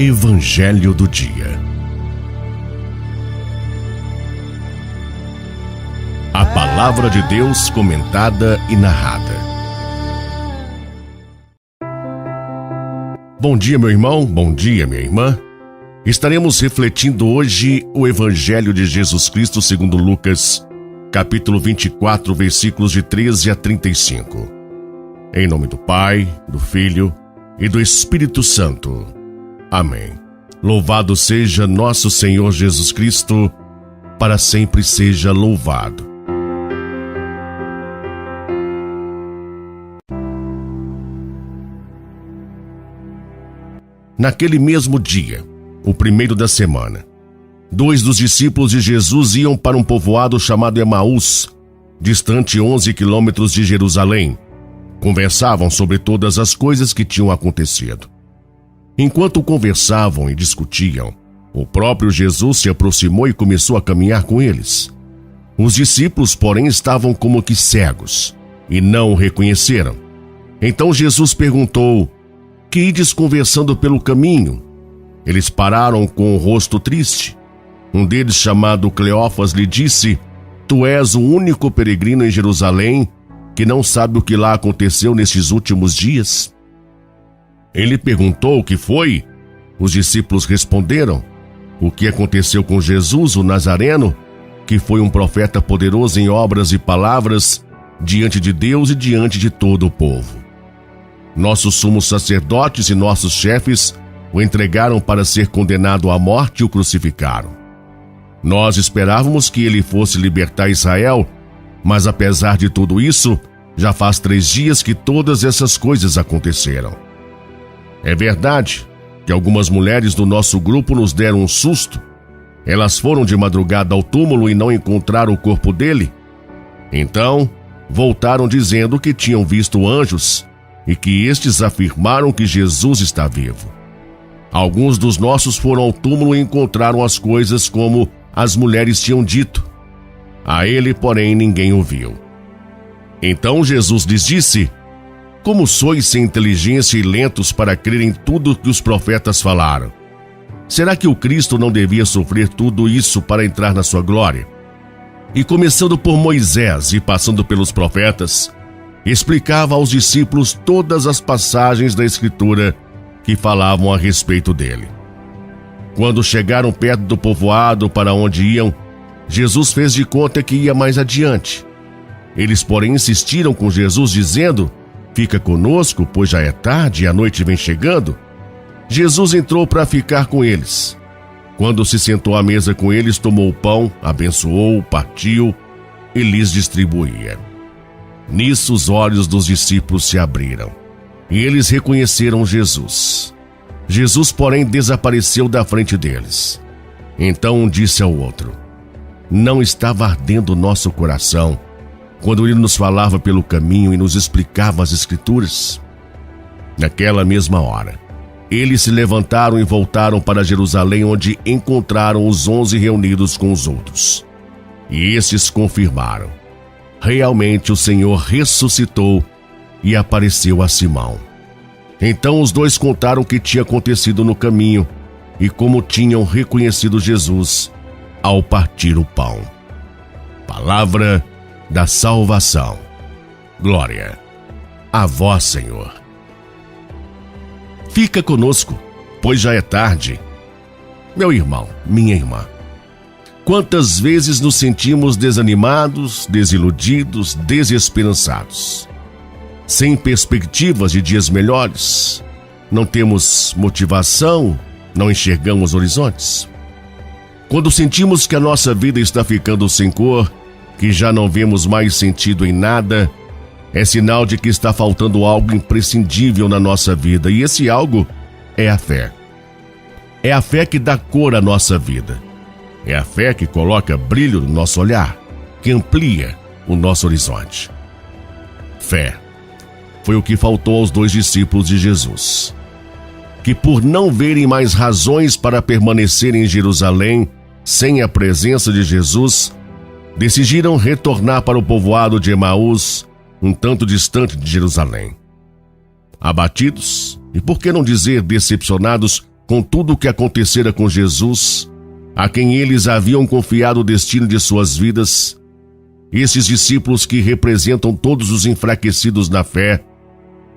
Evangelho do Dia. A Palavra de Deus comentada e narrada. Bom dia, meu irmão, bom dia, minha irmã. Estaremos refletindo hoje o Evangelho de Jesus Cristo segundo Lucas, capítulo 24, versículos de 13 a 35. Em nome do Pai, do Filho e do Espírito Santo. Amém. Louvado seja nosso Senhor Jesus Cristo, para sempre seja louvado. Naquele mesmo dia, o primeiro da semana, 2 dos discípulos de Jesus iam para um povoado chamado Emaús, distante 11 quilômetros de Jerusalém. Conversavam sobre todas as coisas que tinham acontecido. Enquanto conversavam e discutiam, o próprio Jesus se aproximou e começou a caminhar com eles. Os discípulos, porém, estavam como que cegos e não o reconheceram. Então Jesus perguntou: "Que ides conversando pelo caminho?" Eles pararam com o rosto triste. Um deles, chamado Cleófas, lhe disse: "Tu és o único peregrino em Jerusalém que não sabe o que lá aconteceu nestes últimos dias?" Ele perguntou o que foi. Os discípulos responderam: "O que aconteceu com Jesus, o Nazareno, que foi um profeta poderoso em obras e palavras diante de Deus e diante de todo o povo. Nossos sumos sacerdotes e nossos chefes o entregaram para ser condenado à morte e o crucificaram. Nós esperávamos que ele fosse libertar Israel, mas apesar de tudo isso, já faz 3 dias que todas essas coisas aconteceram. É verdade que algumas mulheres do nosso grupo nos deram um susto. Elas foram de madrugada ao túmulo e não encontraram o corpo dele. Então, voltaram dizendo que tinham visto anjos e que estes afirmaram que Jesus está vivo. Alguns dos nossos foram ao túmulo e encontraram as coisas como as mulheres tinham dito. A ele, porém, ninguém o viu." Então Jesus lhes disse: "Como sois sem inteligência e lentos para crer em tudo que os profetas falaram? Será que o Cristo não devia sofrer tudo isso para entrar na sua glória?" E começando por Moisés e passando pelos profetas, explicava aos discípulos todas as passagens da Escritura que falavam a respeito dele. Quando chegaram perto do povoado para onde iam, Jesus fez de conta que ia mais adiante. Eles, porém, insistiram com Jesus, dizendo: "Fica conosco, pois já é tarde e a noite vem chegando." Jesus entrou para ficar com eles. Quando se sentou à mesa com eles, tomou o pão, abençoou, partiu e lhes distribuía. Nisso os olhos dos discípulos se abriram e eles reconheceram Jesus. Jesus, porém, desapareceu da frente deles. Então um disse ao outro: "Não estava ardendo o nosso coração quando ele nos falava pelo caminho e nos explicava as Escrituras?" Naquela mesma hora, eles se levantaram e voltaram para Jerusalém, onde encontraram os 11 reunidos com os outros. E estes confirmaram: realmente o Senhor ressuscitou e apareceu a Simão. Então os 2 contaram o que tinha acontecido no caminho e como tinham reconhecido Jesus ao partir o pão. Palavra da salvação. Glória a vós, Senhor. Fica conosco, pois já é tarde. Meu irmão, minha irmã, quantas vezes nos sentimos desanimados, desiludidos, desesperançados, sem perspectivas de dias melhores? Não temos motivação, não enxergamos horizontes. Quando sentimos que a nossa vida está ficando sem cor, que já não vemos mais sentido em nada, é sinal de que está faltando algo imprescindível na nossa vida, e esse algo é a fé. É a fé que dá cor à nossa vida. É a fé que coloca brilho no nosso olhar, que amplia o nosso horizonte. Fé foi o que faltou aos 2 discípulos de Jesus, que por não verem mais razões para permanecer em Jerusalém sem a presença de Jesus, decidiram retornar para o povoado de Emaús, um tanto distante de Jerusalém. Abatidos, e por que não dizer decepcionados com tudo o que acontecera com Jesus, a quem eles haviam confiado o destino de suas vidas, esses discípulos que representam todos os enfraquecidos na fé,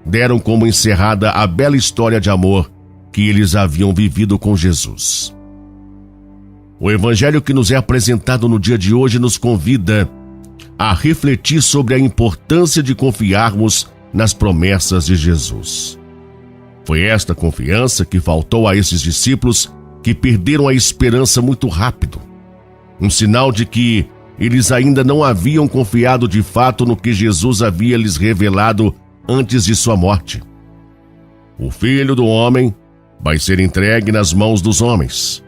deram como encerrada a bela história de amor que eles haviam vivido com Jesus. O evangelho que nos é apresentado no dia de hoje nos convida a refletir sobre a importância de confiarmos nas promessas de Jesus. Foi esta confiança que faltou a esses discípulos que perderam a esperança muito rápido. Um sinal de que eles ainda não haviam confiado de fato no que Jesus havia lhes revelado antes de sua morte. O Filho do Homem vai ser entregue nas mãos dos homens.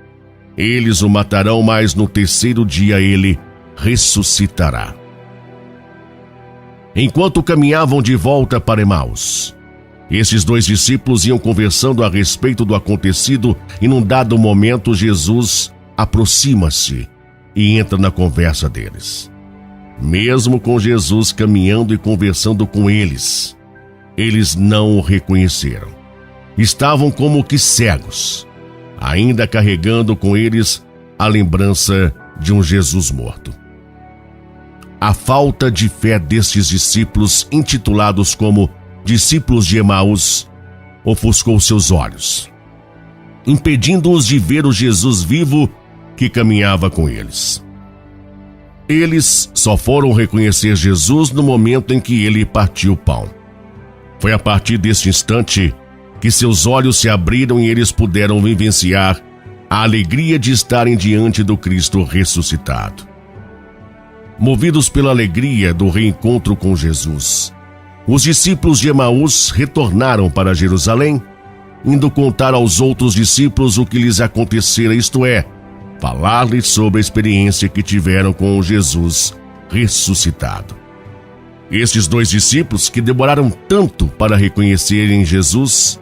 Eles o matarão, mas no terceiro dia ele ressuscitará. Enquanto caminhavam de volta para Emaús, esses dois discípulos iam conversando a respeito do acontecido e num dado momento Jesus aproxima-se e entra na conversa deles. Mesmo com Jesus caminhando e conversando com eles, eles não o reconheceram. Estavam como que cegos, ainda carregando com eles a lembrança de um Jesus morto. A falta de fé destes discípulos, intitulados como discípulos de Emaús, ofuscou seus olhos, impedindo-os de ver o Jesus vivo que caminhava com eles. Eles só foram reconhecer Jesus no momento em que ele partiu o pão. Foi a partir deste instante que seus olhos se abriram e eles puderam vivenciar a alegria de estarem diante do Cristo ressuscitado. Movidos pela alegria do reencontro com Jesus, os discípulos de Emaús retornaram para Jerusalém, indo contar aos outros discípulos o que lhes acontecera, isto é, falar-lhes sobre a experiência que tiveram com Jesus ressuscitado. Estes dois discípulos, que demoraram tanto para reconhecerem Jesus,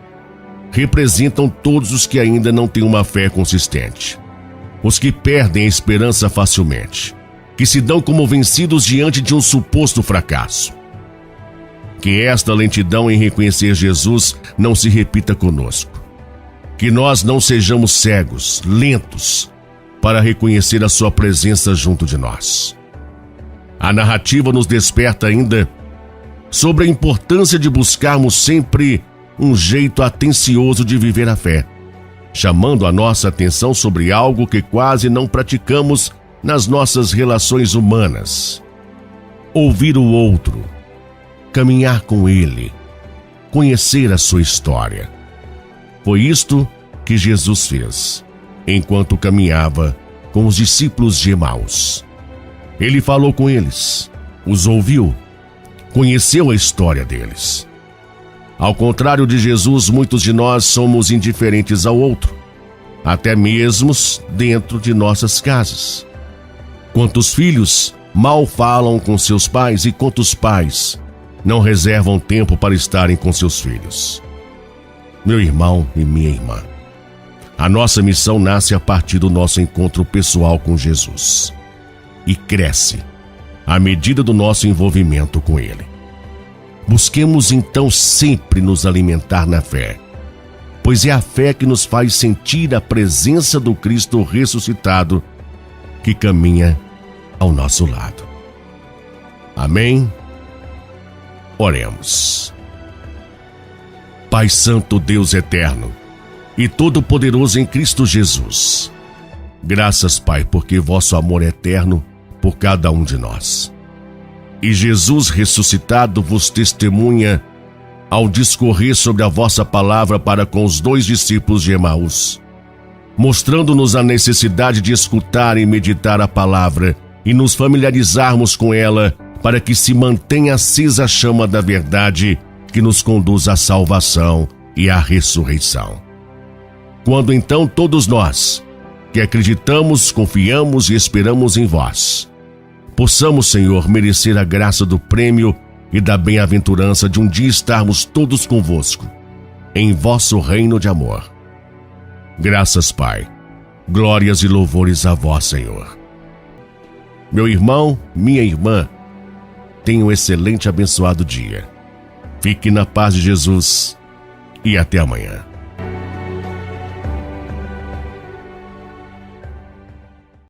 representam todos os que ainda não têm uma fé consistente, os que perdem a esperança facilmente, que se dão como vencidos diante de um suposto fracasso. Que esta lentidão em reconhecer Jesus não se repita conosco. Que nós não sejamos cegos, lentos, para reconhecer a sua presença junto de nós. A narrativa nos desperta ainda sobre a importância de buscarmos sempre um jeito atencioso de viver a fé, chamando a nossa atenção sobre algo que quase não praticamos nas nossas relações humanas: ouvir o outro, caminhar com ele, conhecer a sua história. Foi isto que Jesus fez enquanto caminhava com os discípulos de Emaús. Ele falou com eles, os ouviu, conheceu a história deles. Ao contrário de Jesus, muitos de nós somos indiferentes ao outro, até mesmo dentro de nossas casas. Quantos filhos mal falam com seus pais e quantos pais não reservam tempo para estarem com seus filhos? Meu irmão e minha irmã, a nossa missão nasce a partir do nosso encontro pessoal com Jesus e cresce à medida do nosso envolvimento com Ele. Busquemos então sempre nos alimentar na fé, pois é a fé que nos faz sentir a presença do Cristo ressuscitado que caminha ao nosso lado. Amém? Oremos. Pai Santo, Deus eterno e todo-poderoso em Cristo Jesus, graças, Pai, porque vosso amor é eterno por cada um de nós. E Jesus ressuscitado vos testemunha ao discorrer sobre a vossa palavra para com os dois discípulos de Emaús, mostrando-nos a necessidade de escutar e meditar a palavra e nos familiarizarmos com ela para que se mantenha acesa a chama da verdade que nos conduz à salvação e à ressurreição. Quando então todos nós, que acreditamos, confiamos e esperamos em vós, possamos, Senhor, merecer a graça do prêmio e da bem-aventurança de um dia estarmos todos convosco, em vosso reino de amor. Graças, Pai, glórias e louvores a vós, Senhor. Meu irmão, minha irmã, tenha um excelente e abençoado dia. Fique na paz de Jesus e até amanhã.